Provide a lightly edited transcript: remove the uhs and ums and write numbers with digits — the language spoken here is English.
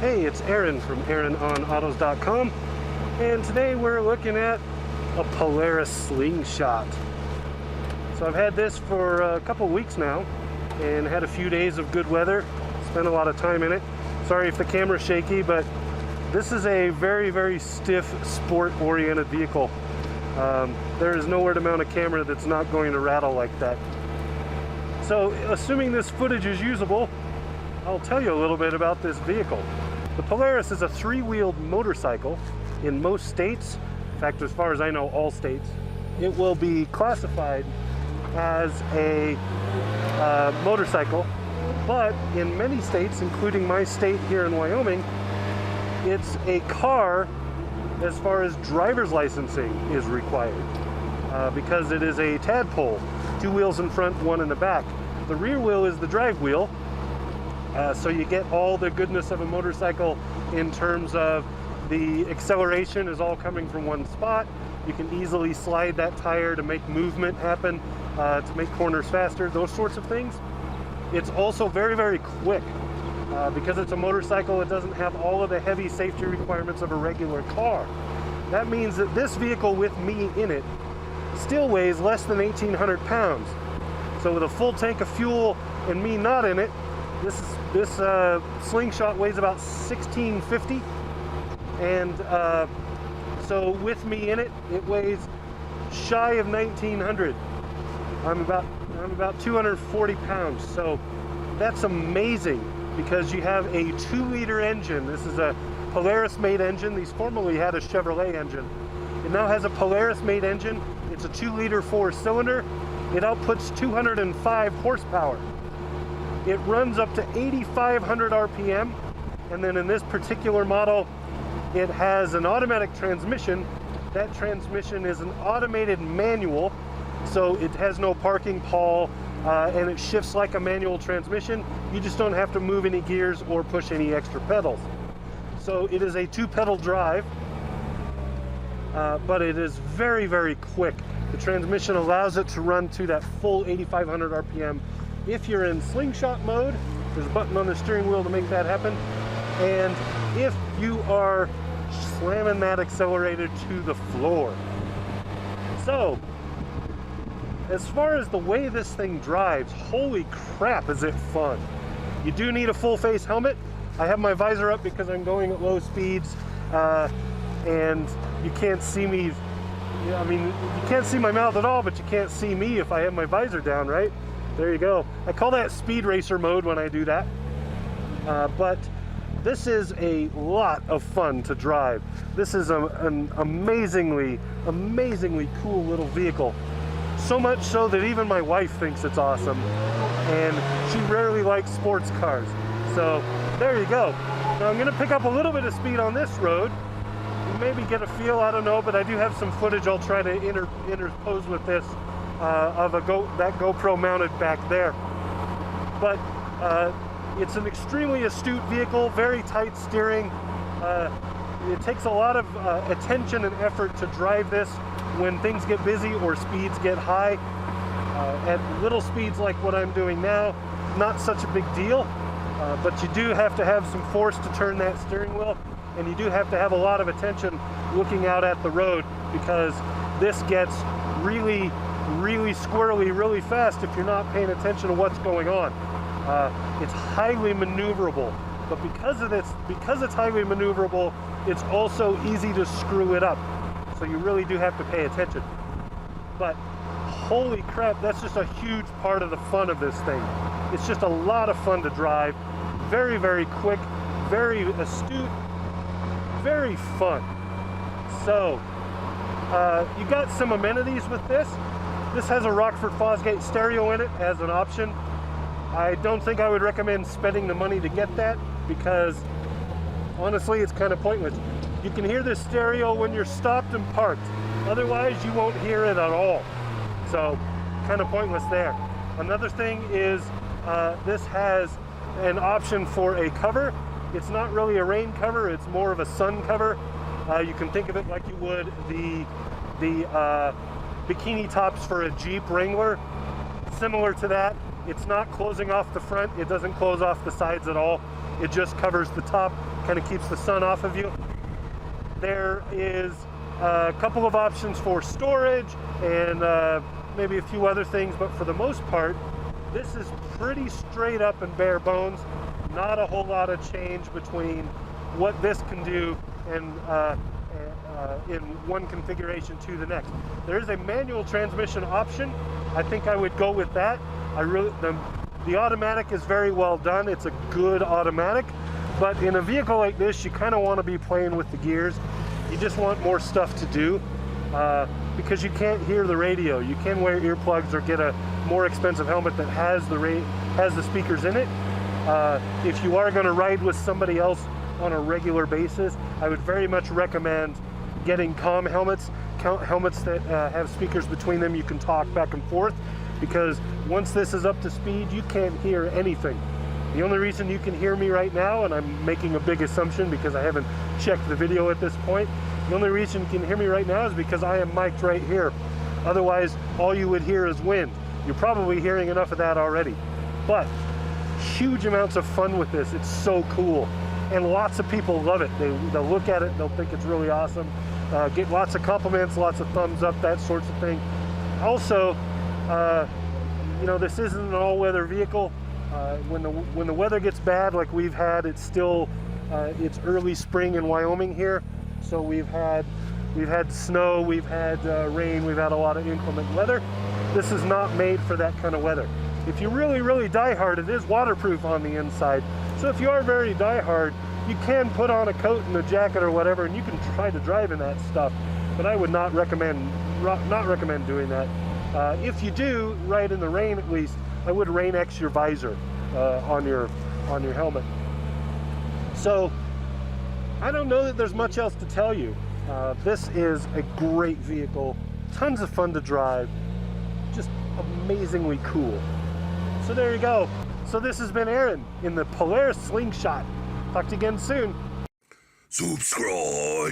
Hey, it's Aaron from AaronOnAutos.com, and today we're looking at a Polaris Slingshot. So I've had this for a couple weeks now and had a few days of good weather, spent a lot of time in it. Sorry if the camera's shaky, but this is a very, very stiff, sport-oriented vehicle. There is nowhere to mount a camera that's not going to rattle like that. So assuming this footage is usable, I'll tell you a little bit about this vehicle. The Polaris is a three-wheeled motorcycle in most states. In fact, as far as I know, all states. It will be classified as a motorcycle, but in many states, including my state here in Wyoming, it's a car as far as driver's licensing is required because it is a tadpole, two wheels in front, one in the back. The rear wheel is the drive wheel. So you get all the goodness of a motorcycle in terms of the acceleration is all coming from one spot. You can easily slide that tire to make movement happen, to make corners faster, those sorts of things. It's also very, very quick. Because it's a motorcycle, it doesn't have all of the heavy safety requirements of a regular car. That means that this vehicle with me in it still weighs less than 1,800 pounds. So with a full tank of fuel and me not in it, this Slingshot weighs about 1,650, and so with me in it, it weighs shy of 1,900. I'm about 240 pounds, so that's amazing because you have a 2-liter engine. This is a Polaris-made engine. These formerly had a Chevrolet engine. It now has a Polaris-made engine. It's a 2-liter 4-cylinder. It outputs 205 horsepower. It runs up to 8,500 RPM, and then in this particular model, it has an automatic transmission. That transmission is an automated manual, so it has no parking pawl, and it shifts like a manual transmission. You just don't have to move any gears or push any extra pedals. So it is a 2-pedal drive, but it is very, very quick. The transmission allows it to run to that full 8,500 RPM. If you're in slingshot mode, there's a button on the steering wheel to make that happen. And if you are slamming that accelerator to the floor. So, as far as the way this thing drives, holy crap, is it fun. You do need a full face helmet. I have my visor up because I'm going at low speeds, and you can't see me. I mean, you can't see my mouth at all, but you can't see me if I have my visor down, right? There you go. I call that speed racer mode when I do that. But this is a lot of fun to drive. This is an amazingly, amazingly cool little vehicle. So much so that even my wife thinks it's awesome. And she rarely likes sports cars. So there you go. Now I'm gonna pick up a little bit of speed on this road. You maybe get a feel, I don't know, but I do have some footage I'll try to interpose with this. Of that GoPro mounted back there. But it's an extremely astute vehicle, very tight steering. It takes a lot of attention and effort to drive this when things get busy or speeds get high. At little speeds like what I'm doing now, not such a big deal, but you do have to have some force to turn that steering wheel, and you do have to have a lot of attention looking out at the road because this gets really squirrely really fast if you're not paying attention to what's going on. It's highly maneuverable, but because it's highly maneuverable, it's also easy to screw it up. So you really do have to pay attention. But holy crap, that's just a huge part of the fun of this thing. It's just a lot of fun to drive. Very, very quick, very astute, very fun. So you got some amenities with this. This has a Rockford Fosgate stereo in it as an option. I don't think I would recommend spending the money to get that because honestly it's kind of pointless. You can hear this stereo when you're stopped and parked. Otherwise you won't hear it at all. So kind of pointless there. Another thing is this has an option for a cover. It's not really a rain cover, it's more of a sun cover. You can think of it like you would the bikini tops for a Jeep Wrangler. Similar to that. It's not closing off the front. It doesn't close off the sides at all. It just covers the top, kind of keeps the sun off of you. There is a couple of options for storage and maybe a few other things, but for the most part, this is pretty straight up and bare bones. Not a whole lot of change between what this can do and in one configuration to the next. There is a manual transmission option. I think I would go with that. The automatic is very well done. It's a good automatic, but in a vehicle like this, you kind of want to be playing with the gears. You just want more stuff to do because you can't hear the radio. You can wear earplugs or get a more expensive helmet that has the speakers in it. If you are going to ride with somebody else on a regular basis, I would very much recommend getting comm helmets, that have speakers between them. You can talk back and forth, because once this is up to speed, you can't hear anything. The only reason you can hear me right now, and I'm making a big assumption because I haven't checked the video at this point, the only reason you can hear me right now is because I am mic'd right here. Otherwise, all you would hear is wind. You're probably hearing enough of that already. But huge amounts of fun with this. It's so cool. And lots of people love it. They'll look at it, they'll think it's really awesome. Get lots of compliments, lots of thumbs up, that sorts of thing. Also, you know, this isn't an all-weather vehicle. When the weather gets bad, like we've had, it's early spring in Wyoming here, so we've had snow, we've had rain, we've had a lot of inclement weather. This is not made for that kind of weather. If you really die hard, it is waterproof on the inside. So if you are very die hard, you can put on a coat and a jacket or whatever, and you can try to drive in that stuff. But I would not recommend doing that. If you do ride in the rain, at least, I would Rain-X your visor on your helmet. So I don't know that there's much else to tell you. This is a great vehicle, tons of fun to drive, just amazingly cool. So there you go. So this has been Aaron in the Polaris Slingshot. Talk to you again soon. Subscribe.